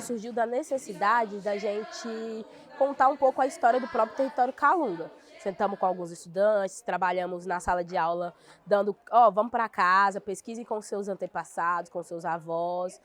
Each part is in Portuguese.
surgiu da necessidade da gente contar um pouco a história do próprio território Calunga. Sentamos com alguns estudantes, trabalhamos na sala de aula, dando, vamos para casa, pesquisem com seus antepassados, com seus avós.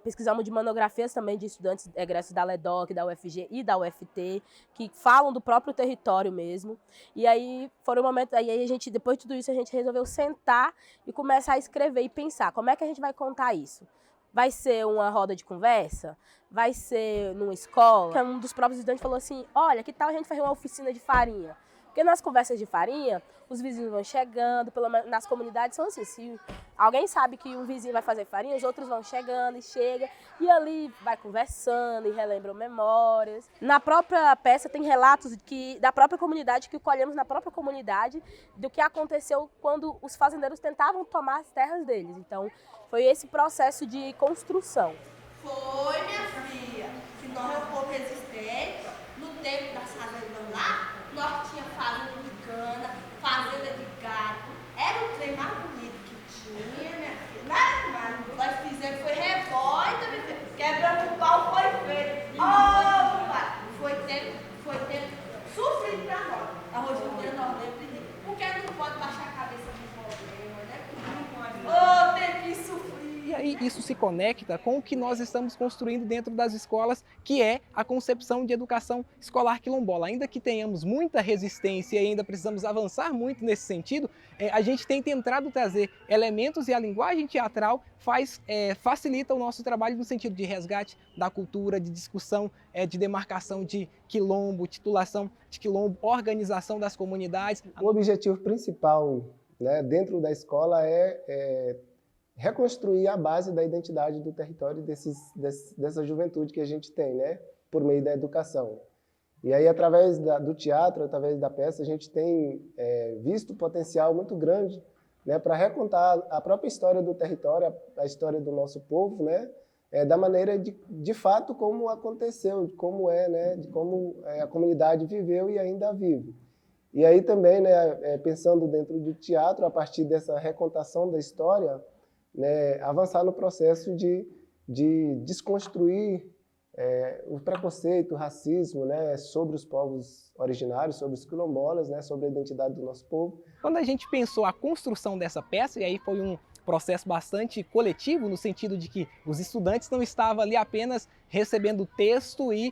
Pesquisamos de monografias também de estudantes egressos da LEDOC, da UFG e da UFT, que falam do próprio território mesmo. E aí foram momentos, aí a gente, depois de tudo isso, a gente resolveu sentar e começar a escrever e pensar, como é que a gente vai contar isso? Vai ser uma roda de conversa? Vai ser numa escola? Um dos próprios estudantes falou assim, olha, que tal a gente fazer uma oficina de farinha? Porque nas conversas de farinha, os vizinhos vão chegando, pelo menos nas comunidades são assim, se alguém sabe que um vizinho vai fazer farinha, os outros vão chegando e chega, e ali vai conversando e relembram memórias. Na própria peça tem relatos da própria comunidade, que colhemos na própria comunidade, do que aconteceu quando os fazendeiros tentavam tomar as terras deles. Então, foi esse processo de construção. Foi, minha filha, que nós é um povo resistente, no tempo das fazendas lá, nós tinha fazenda de cana, fazenda de gato, era o trem mais bonito que tinha, minha filha. Nada mais, nós fizemos, foi revolta, minha filha, quebrando o pau foi feito. Pai, foi tempo sofrido pra nós. A rotina nós lemos, porque não pode baixar a cabeça do problema, né? Não pode. Tempo que sofrido. E aí isso se conecta com o que nós estamos construindo dentro das escolas, que é a concepção de educação escolar quilombola. Ainda que tenhamos muita resistência e ainda precisamos avançar muito nesse sentido, a gente tem tentado trazer elementos, e a linguagem teatral facilita o nosso trabalho no sentido de resgate da cultura, de discussão, de demarcação de quilombo, titulação de quilombo, organização das comunidades. O objetivo principal, né, dentro da escola é reconstruir a base da identidade do território dessa juventude que a gente tem, né, por meio da educação. E aí, através do teatro, através da peça, a gente tem visto potencial muito grande, né, para recontar a própria história do território, a história do nosso povo, né, da maneira de fato como aconteceu, de como né, de como a comunidade viveu e ainda vive. E aí também, né, pensando dentro do teatro, a partir dessa recontação da história, né, avançar no processo de desconstruir o preconceito, o racismo, né, sobre os povos originários, sobre os quilombolas, né, sobre a identidade do nosso povo. Quando a gente pensou a construção dessa peça, e aí foi um processo bastante coletivo, no sentido de que os estudantes não estavam ali apenas recebendo o texto e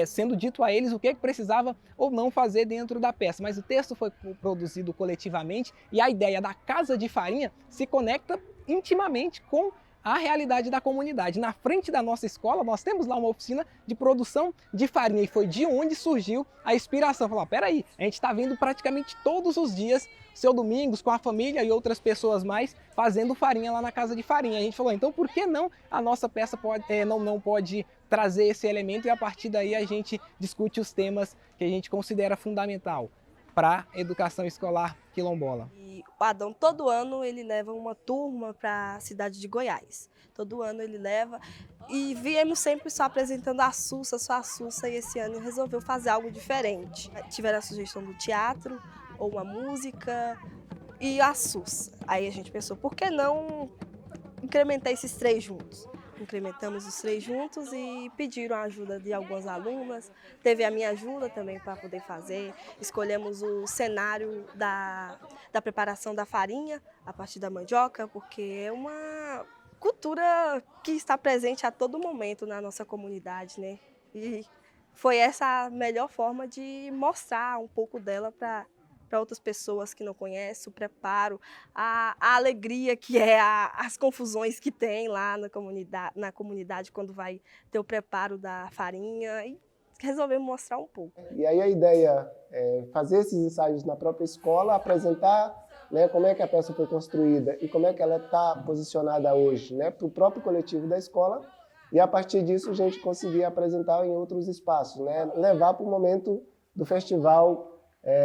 sendo dito a eles o que precisava ou não fazer dentro da peça, mas o texto foi produzido coletivamente e a ideia da Casa de Farinha se conecta intimamente com a realidade da comunidade. Na frente da nossa escola, nós temos lá uma oficina de produção de farinha e foi de onde surgiu a inspiração. Falar, peraí, a gente está vendo praticamente todos os dias, seu domingos, com a família e outras pessoas mais, fazendo farinha lá na Casa de Farinha. A gente falou, então por que não a nossa peça não pode trazer esse elemento, e a partir daí a gente discute os temas que a gente considera fundamental para a educação escolar quilombola. E o Adão, todo ano, ele leva uma turma para a cidade de Goiás. Todo ano ele leva. E viemos sempre só apresentando a Sussa, só a Sussa, e esse ano resolveu fazer algo diferente. Tiveram a sugestão do teatro, ou uma música, e a Sussa. Aí a gente pensou, por que não incrementar esses três juntos? Incrementamos os três juntos e pediram a ajuda de algumas alunas. Teve a minha ajuda também para poder fazer. Escolhemos o cenário da preparação da farinha a partir da mandioca, porque é uma cultura que está presente a todo momento na nossa comunidade, né? E foi essa a melhor forma de mostrar um pouco dela para outras pessoas que não conhecem, o preparo, a alegria que é, as confusões que tem lá na comunidade quando vai ter o preparo da farinha, e resolvemos mostrar um pouco. E aí a ideia é fazer esses ensaios na própria escola, apresentar, né, como é que a peça foi construída e como é que ela está posicionada hoje, né, para o próprio coletivo da escola, e a partir disso a gente conseguir apresentar em outros espaços, né, levar para o momento do festival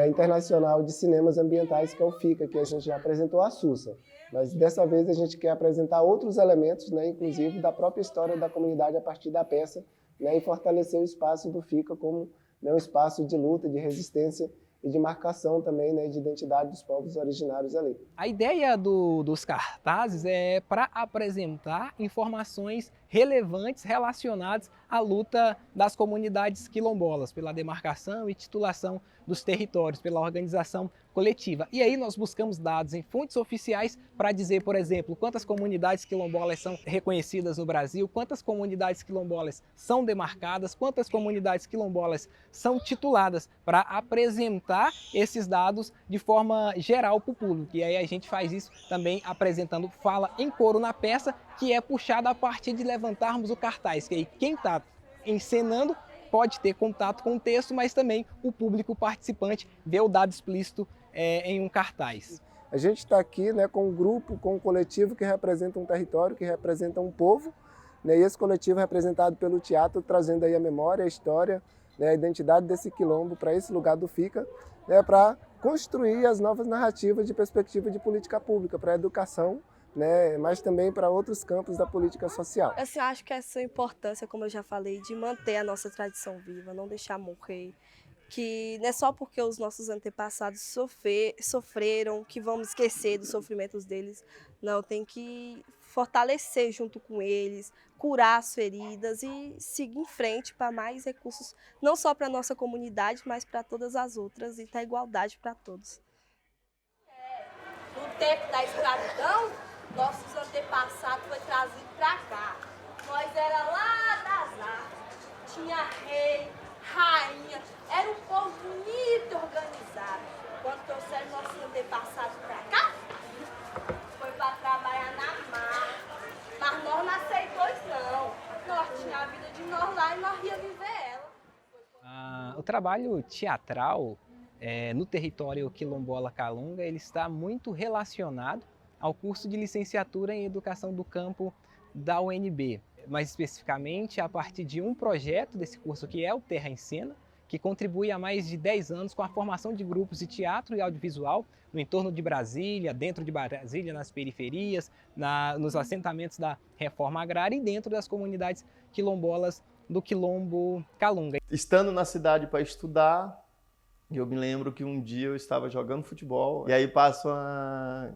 internacional de cinemas ambientais, que é o FICA, que a gente já apresentou a Sussa. Mas dessa vez a gente quer apresentar outros elementos, né, inclusive da própria história da comunidade a partir da peça, né, e fortalecer o espaço do FICA como, né, um espaço de luta, de resistência e de marcação também, né, de identidade dos povos originários ali. A ideia dos cartazes é para apresentar informações relevantes relacionadas à luta das comunidades quilombolas, pela demarcação e titulação dos territórios, pela organização coletiva. E aí nós buscamos dados em fontes oficiais para dizer, por exemplo, quantas comunidades quilombolas são reconhecidas no Brasil, quantas comunidades quilombolas são demarcadas, quantas comunidades quilombolas são tituladas, para apresentar esses dados de forma geral para o público. E aí a gente faz isso também apresentando fala em coro na peça, que é puxada a partir de levantarmos o cartaz, que aí quem está encenando pode ter contato com o texto, mas também o público participante vê o dado explícito em um cartaz. A gente está aqui, né, com um grupo, com um coletivo que representa um território, que representa um povo, né, e esse coletivo é representado pelo teatro, trazendo aí a memória, a história, né, a identidade desse quilombo para esse lugar do Fica, né, para construir as novas narrativas de perspectiva de política pública, para a educação, né, mas também para outros campos da política social. Assim, eu acho que essa importância, como eu já falei, de manter a nossa tradição viva, não deixar morrer, que não é só porque os nossos antepassados sofreram que vamos esquecer dos sofrimentos deles. Não, tem que fortalecer junto com eles, curar as feridas e seguir em frente para mais recursos, não só para a nossa comunidade, mas para todas as outras, e para a igualdade para todos. No tempo da escravidão, nossos antepassados foram trazidos para cá. Nós era lá das árvores, tinha rei, rainha, era um povo bonito e organizado. Quando trouxeram nossos antepassados para cá, foi para trabalhar na mar. Mas nós não aceitamos não. Nós tínhamos a vida de nós lá e nós ia viver ela. O trabalho teatral no território quilombola Calunga, ele está muito relacionado ao curso de licenciatura em Educação do Campo da UNB. Mais especificamente, a partir de um projeto desse curso, que é o Terra em Cena, que contribui há mais de 10 anos com a formação de grupos de teatro e audiovisual no entorno de Brasília, dentro de Brasília, nas periferias, nos assentamentos da reforma agrária e dentro das comunidades quilombolas do Quilombo Calunga. Estando na cidade para estudar, eu me lembro que um dia eu estava jogando futebol e aí passa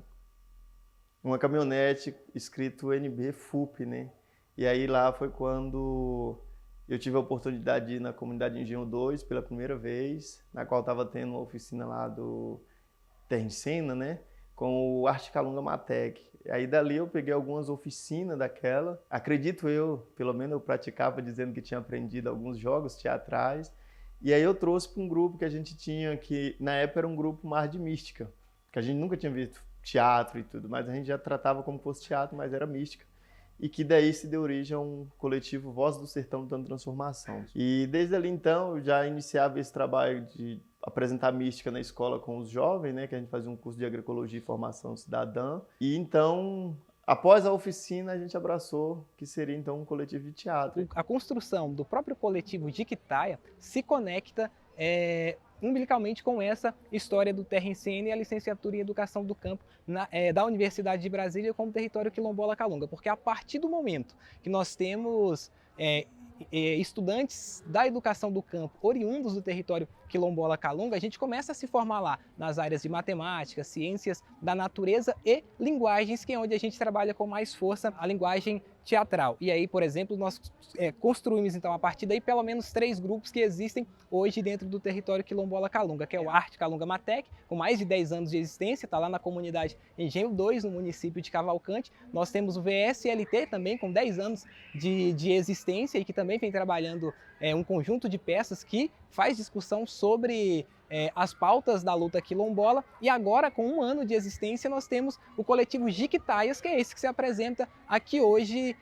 uma caminhonete escrito NB FUP, né? E aí lá foi quando eu tive a oportunidade de ir na comunidade Engenho 2 pela primeira vez, na qual estava tendo uma oficina lá do Terra em Cena, né? Com o Arte Calunga Matec. Aí dali eu peguei algumas oficinas daquela. Acredito eu, pelo menos eu praticava dizendo que tinha aprendido alguns jogos teatrais. E aí eu trouxe para um grupo que a gente tinha, que na época era um grupo mais de mística, que a gente nunca tinha visto teatro e tudo, mas a gente já tratava como fosse teatro, mas era mística. E que daí se deu origem a um coletivo Voz do Sertão dando Transformação. E desde ali então eu já iniciava esse trabalho de apresentar mística na escola com os jovens, né, que a gente fazia um curso de agroecologia e formação cidadã. E então, após a oficina, a gente abraçou que seria então um coletivo de teatro. A construção do próprio coletivo Jiquitaia se conecta umbilicalmente com essa história do Terra em Cena e a licenciatura em Educação do Campo da Universidade de Brasília como território quilombola Calunga, porque a partir do momento que nós temos estudantes da educação do campo oriundos do território quilombola Calunga, a gente começa a se formar lá nas áreas de matemática, ciências da natureza e linguagens, que é onde a gente trabalha com mais força a linguagem teatral. E aí, por exemplo, nós construímos então a partir daí pelo menos 3 grupos que existem hoje dentro do território quilombola Calunga, que é o Arte Calunga Matec, com mais de 10 anos de existência, está lá na comunidade Engenho 2, no município de Cavalcante. Nós temos o VSLT também, com 10 anos de existência e que também vem trabalhando um conjunto de peças que faz discussão sobre as pautas da luta quilombola. E agora, com 1 ano de existência, nós temos o coletivo Jiquitaias, que é esse que se apresenta aqui hoje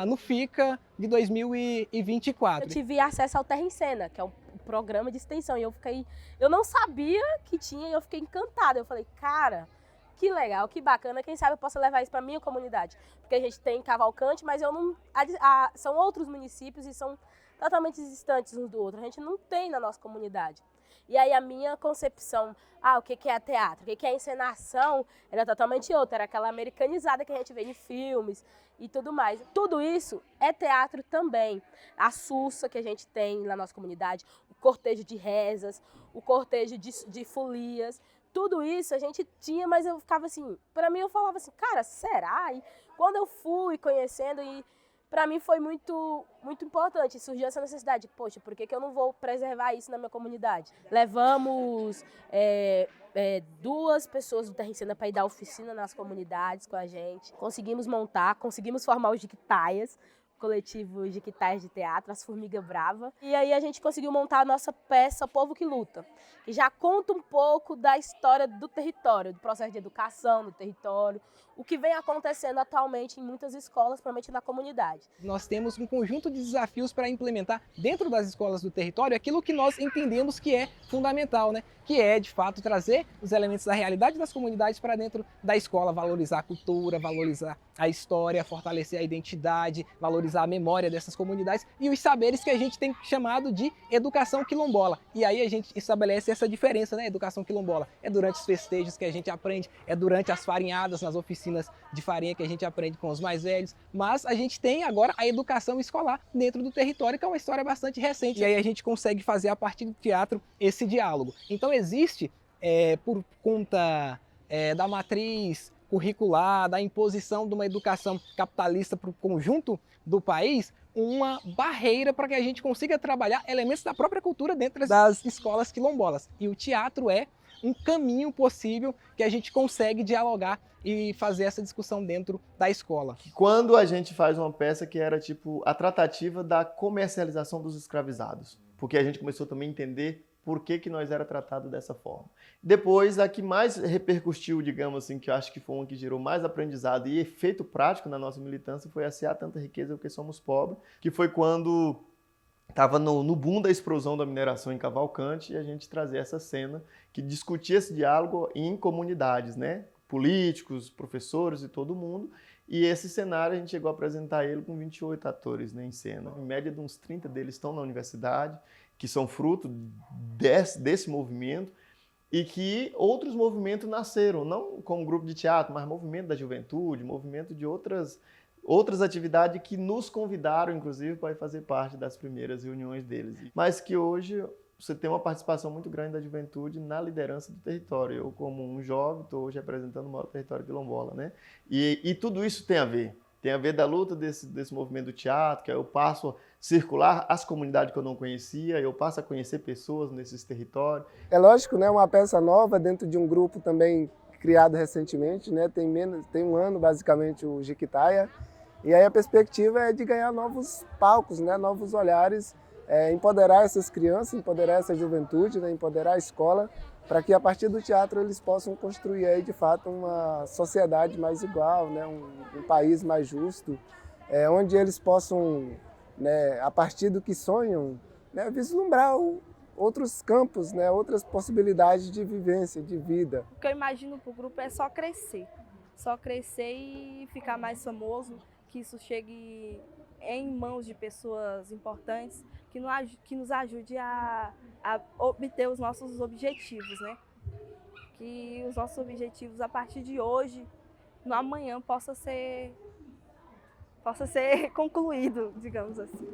no FICA de 2024. Eu tive acesso ao Terra em Cena, que é um programa de extensão, e eu não sabia que tinha, e eu fiquei encantada. Eu falei, cara, que legal, que bacana, quem sabe eu possa levar isso para minha comunidade. Porque a gente tem Cavalcante, mas eu não, são outros municípios e são totalmente distantes uns do outro. A gente não tem na nossa comunidade. E aí a minha concepção, o que é teatro, o que é encenação, era totalmente outra. Era aquela americanizada que a gente vê em filmes e tudo mais. Tudo isso é teatro também. A Sussa que a gente tem na nossa comunidade, o cortejo de rezas, o cortejo de folias. Tudo isso a gente tinha, mas eu ficava assim, para mim eu falava assim, cara, será? E quando eu fui conhecendo, e para mim foi muito importante, surgiu essa necessidade, poxa, por que eu não vou preservar isso na minha comunidade? Levamos 2 pessoas do Terra em Cena para ir dar oficina nas comunidades com a gente, conseguimos formar os Jiquitaias, coletivo Jiquitaias de teatro, as Formiga Brava. E aí a gente conseguiu montar a nossa peça O Povo que Luta, que já conta um pouco da história do território, do processo de educação do território, o que vem acontecendo atualmente em muitas escolas, principalmente na comunidade. Nós temos um conjunto de desafios para implementar dentro das escolas do território aquilo que nós entendemos que é fundamental, né? Que é, de fato, trazer os elementos da realidade das comunidades para dentro da escola, valorizar a cultura, valorizar a história, fortalecer a identidade, valorizar a memória dessas comunidades e os saberes que a gente tem chamado de educação quilombola. E aí a gente estabelece essa diferença, né? Educação quilombola é durante os festejos que a gente aprende, é durante as farinhadas, nas oficinas de farinha que a gente aprende com os mais velhos, mas a gente tem agora a educação escolar dentro do território, que é uma história bastante recente. E aí a gente consegue fazer a partir do teatro esse diálogo. Então existe, por conta da matriz curricular, da imposição de uma educação capitalista para o conjunto do país, uma barreira para que a gente consiga trabalhar elementos da própria cultura dentro das escolas quilombolas. E o teatro é um caminho possível que a gente consegue dialogar e fazer essa discussão dentro da escola. Quando a gente faz uma peça que era tipo a tratativa da comercialização dos escravizados, porque a gente começou também a entender por que nós era tratado dessa forma. Depois, a que mais repercutiu, digamos assim, que eu acho que foi uma que gerou mais aprendizado e efeito prático na nossa militância, foi a Se Há Tanta Riqueza Porque Somos Pobres, que foi quando estava no boom da explosão da mineração em Cavalcante, e a gente trazia essa cena que discutia esse diálogo em comunidades, né? Políticos, professores e todo mundo. E esse cenário a gente chegou a apresentar ele com 28 atores, né, em cena. Em média, de uns 30 deles estão na universidade, que são fruto desse movimento, e que outros movimentos nasceram, não como grupo de teatro, mas movimento da juventude, movimento de outras atividades que nos convidaram, inclusive, para fazer parte das primeiras reuniões deles. Mas que hoje você tem uma participação muito grande da juventude na liderança do território. Eu, como um jovem, estou hoje representando o maior território quilombola, né? E tudo isso tem a ver da luta desse movimento do teatro, que eu passo a circular as comunidades que eu não conhecia, eu passo a conhecer pessoas nesses territórios. É lógico, né? Uma peça nova dentro de um grupo também criado recentemente, né? Tem um ano, basicamente, o Jiquitaia. E aí a perspectiva é de ganhar novos palcos, né? Novos olhares, empoderar essas crianças, empoderar essa juventude, né? Empoderar a escola, para que a partir do teatro eles possam construir aí, de fato, uma sociedade mais igual, né? Um país mais justo, onde eles possam, né, a partir do que sonham, né, vislumbrar outros campos, né, outras possibilidades de vivência, de vida. O que eu imagino para o grupo é só crescer e ficar mais famoso, que isso chegue em mãos de pessoas importantes, que nos ajude a obter os nossos objetivos, né? Que os nossos objetivos, a partir de hoje, no amanhã, possa ser concluído, digamos assim.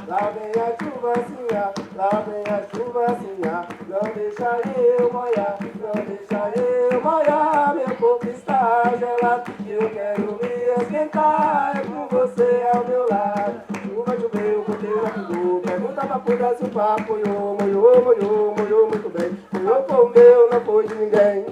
Lá vem a chuvazinha, lá vem a chuvazinha, não deixa eu molhar, não deixa eu molhar, meu corpo está gelado, eu quero me esquentar, é com você ao meu lado. Chuva choveu, goteira pingou, pergunta pra puta se o papo molhou muito bem, molhou foi o meu, não foi de ninguém.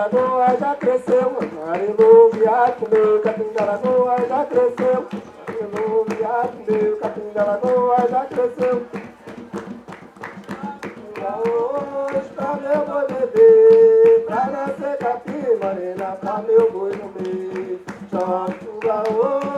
Lagoa já cresceu, amarelo, viado comeu, capim da lagoa já cresceu, amarelo, viado comeu, capim da lagoa já cresceu. Hoje pra meu boi beber, pra nascer capim, morena, pra meu boi comer. Chora chuva hoje.